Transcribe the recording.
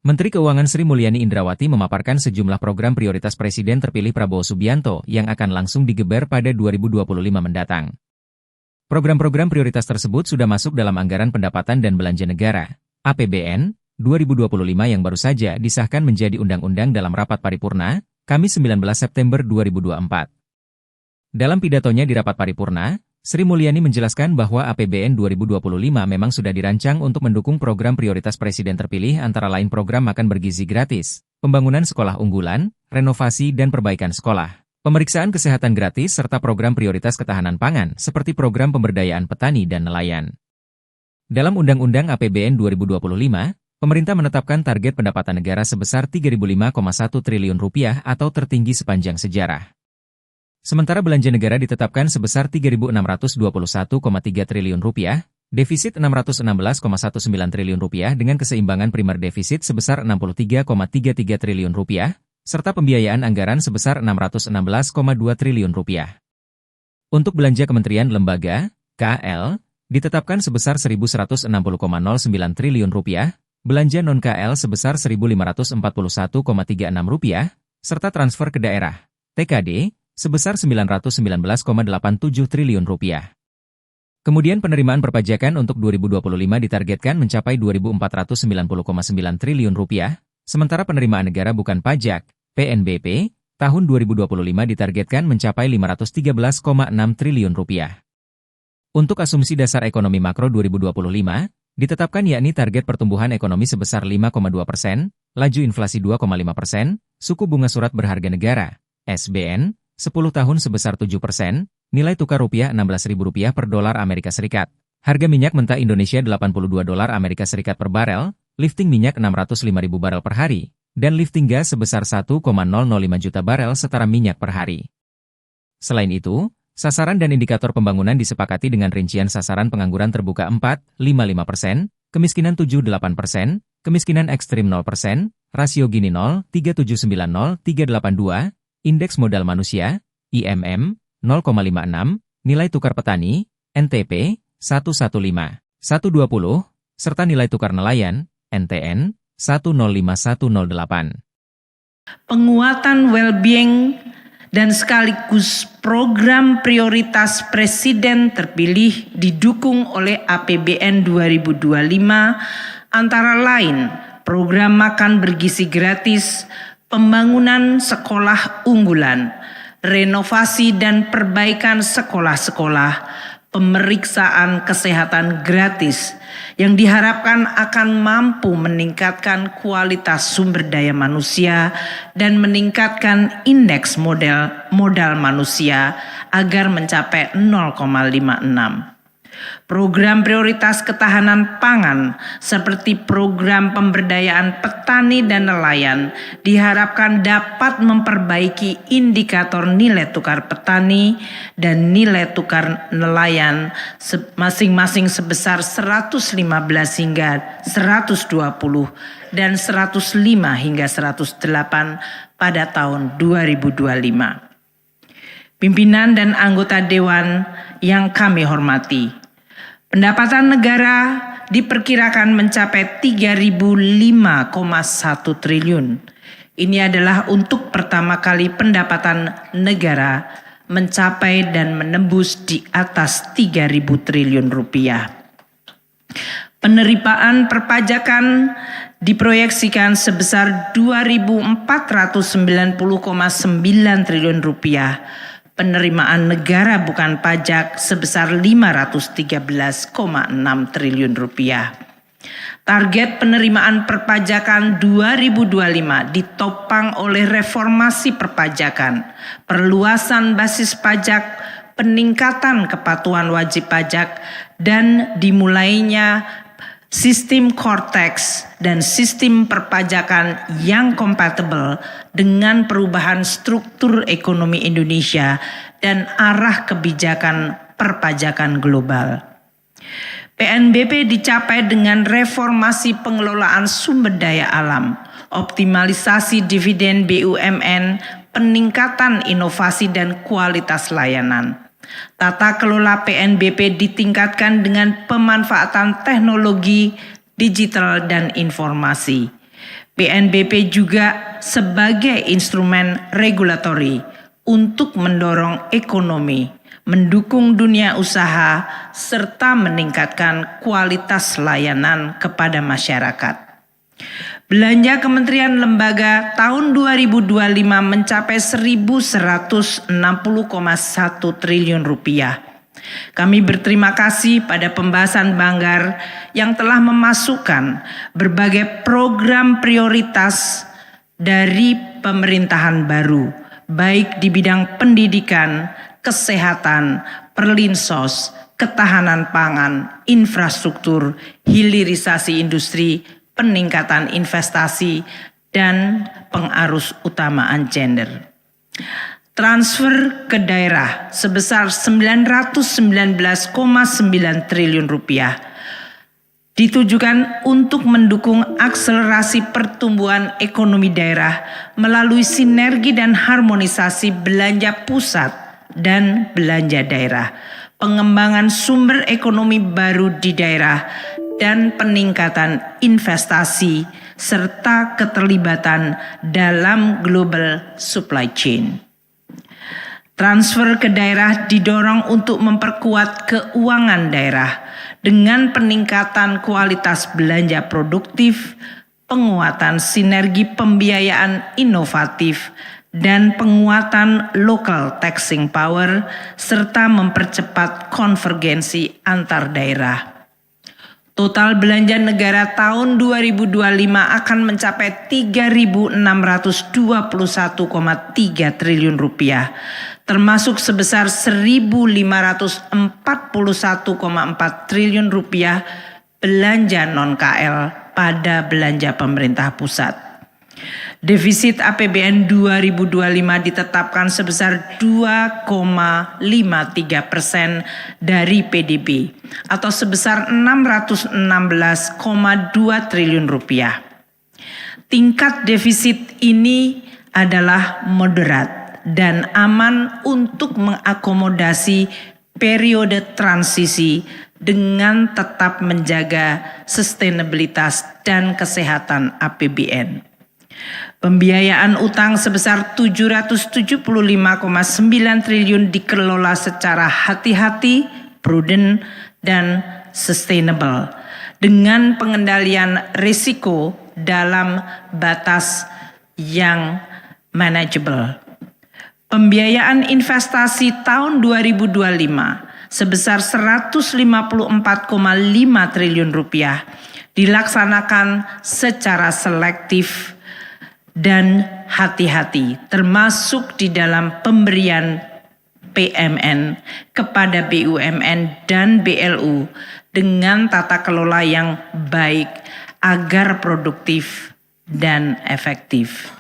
Menteri Keuangan Sri Mulyani Indrawati memaparkan sejumlah program prioritas Presiden terpilih Prabowo Subianto yang akan langsung digeber pada 2025 mendatang. Program-program prioritas tersebut sudah masuk dalam Anggaran Pendapatan dan Belanja Negara, APBN, 2025 yang baru saja disahkan menjadi undang-undang dalam rapat paripurna, Kamis 19 September 2024. Dalam pidatonya di rapat paripurna, Sri Mulyani menjelaskan bahwa APBN 2025 memang sudah dirancang untuk mendukung program prioritas Presiden terpilih antara lain program makan bergizi gratis, pembangunan sekolah unggulan, renovasi dan perbaikan sekolah, pemeriksaan kesehatan gratis serta program prioritas ketahanan pangan seperti program pemberdayaan petani dan nelayan. Dalam Undang-Undang APBN 2025, pemerintah menetapkan target pendapatan negara sebesar Rp3.005,1 triliun atau tertinggi sepanjang sejarah. Sementara belanja negara ditetapkan sebesar Rp3.621,3 triliun, defisit Rp616,19 triliun dengan keseimbangan primer defisit sebesar Rp63,33 triliun, serta pembiayaan anggaran sebesar Rp616,2 triliun. Untuk belanja kementerian lembaga, KL, ditetapkan sebesar Rp1.160,09 triliun, belanja non-KL sebesar Rp1.541,36, serta transfer ke daerah, TKD, sebesar Rp919,87 triliun. Kemudian penerimaan perpajakan untuk 2025 ditargetkan mencapai Rp2.490,9 triliun, sementara penerimaan negara bukan pajak, PNBP, tahun 2025 ditargetkan mencapai Rp513,6 triliun. Untuk asumsi dasar ekonomi makro 2025, ditetapkan yakni target pertumbuhan ekonomi sebesar 5,2%, laju inflasi 2,5%, suku bunga surat berharga negara, SBN, 10 tahun sebesar 7%, nilai tukar rupiah Rp16.000 per dolar Amerika Serikat, harga minyak mentah Indonesia $82 Amerika Serikat per barel, lifting minyak 605.000 barel per hari, dan lifting gas sebesar 1,005 juta barel setara minyak per hari. Selain itu, sasaran dan indikator pembangunan disepakati dengan rincian sasaran pengangguran terbuka 4,55%, kemiskinan 7,8%, kemiskinan ekstrim 0%, rasio Gini 0,3790382, Indeks Modal Manusia, IMM, 0,56, nilai tukar petani, NTP, 115, 120, serta nilai tukar nelayan, NTN, 105,108. Penguatan well-being dan sekaligus program prioritas Presiden terpilih didukung oleh APBN 2025, antara lain program makan bergizi gratis, pembangunan sekolah unggulan, renovasi dan perbaikan sekolah-sekolah, pemeriksaan kesehatan gratis yang diharapkan akan mampu meningkatkan kualitas sumber daya manusia dan meningkatkan indeks modal manusia agar mencapai 0,56. Program prioritas ketahanan pangan seperti program pemberdayaan petani dan nelayan diharapkan dapat memperbaiki indikator nilai tukar petani dan nilai tukar nelayan masing-masing sebesar 115 hingga 120 dan 105 hingga 108 pada tahun 2025. Pimpinan dan anggota Dewan yang kami hormati, pendapatan negara diperkirakan mencapai Rp3.005,1 triliun. Ini adalah untuk pertama kali pendapatan negara mencapai dan menembus di atas Rp3.000 triliun. Penerimaan perpajakan diproyeksikan sebesar Rp2.490,9 triliun. Penerimaan negara bukan pajak sebesar Rp513,6 triliun. Target penerimaan perpajakan 2025 ditopang oleh reformasi perpajakan, perluasan basis pajak, peningkatan kepatuhan wajib pajak, dan dimulainya sistem core tax dan sistem perpajakan yang kompatibel dengan perubahan struktur ekonomi Indonesia dan arah kebijakan perpajakan global. PNBP dicapai dengan reformasi pengelolaan sumber daya alam, optimalisasi dividen BUMN, peningkatan inovasi dan kualitas layanan. Tata kelola PNBP ditingkatkan dengan pemanfaatan teknologi digital dan informasi. PNBP juga sebagai instrumen regulatori untuk mendorong ekonomi, mendukung dunia usaha, serta meningkatkan kualitas layanan kepada masyarakat. Belanja kementerian lembaga tahun 2025 mencapai 1.160,1 triliun rupiah. Kami berterima kasih pada pembahasan Banggar yang telah memasukkan berbagai program prioritas dari pemerintahan baru, baik di bidang pendidikan, kesehatan, perlinsos, ketahanan pangan, infrastruktur, hilirisasi industri, peningkatan investasi, dan pengarus utamaan gender. Transfer ke daerah sebesar 919,9 triliun rupiah ditujukan untuk mendukung akselerasi pertumbuhan ekonomi daerah melalui sinergi dan harmonisasi belanja pusat dan belanja daerah, pengembangan sumber ekonomi baru di daerah, dan peningkatan investasi serta keterlibatan dalam global supply chain. Transfer ke daerah didorong untuk memperkuat keuangan daerah dengan peningkatan kualitas belanja produktif, penguatan sinergi pembiayaan inovatif, dan penguatan local taxing power, serta mempercepat konvergensi antar daerah. Total belanja negara tahun 2025 akan mencapai 3.621,3 triliun rupiah, termasuk sebesar 1.541,4 triliun rupiah belanja non-KL pada belanja pemerintah pusat. Defisit APBN 2025 ditetapkan sebesar 2,53% dari PDB atau sebesar 616,2 triliun rupiah. Tingkat defisit ini adalah moderat dan aman untuk mengakomodasi periode transisi dengan tetap menjaga sustainabilitas dan kesehatan APBN. Pembiayaan utang sebesar 775,9 triliun dikelola secara hati-hati, prudent, dan sustainable dengan pengendalian risiko dalam batas yang manageable. Pembiayaan investasi tahun 2025 sebesar 154,5 triliun rupiah dilaksanakan secara selektif dan hati-hati, termasuk di dalam pemberian PMN kepada BUMN dan BLU dengan tata kelola yang baik agar produktif dan efektif.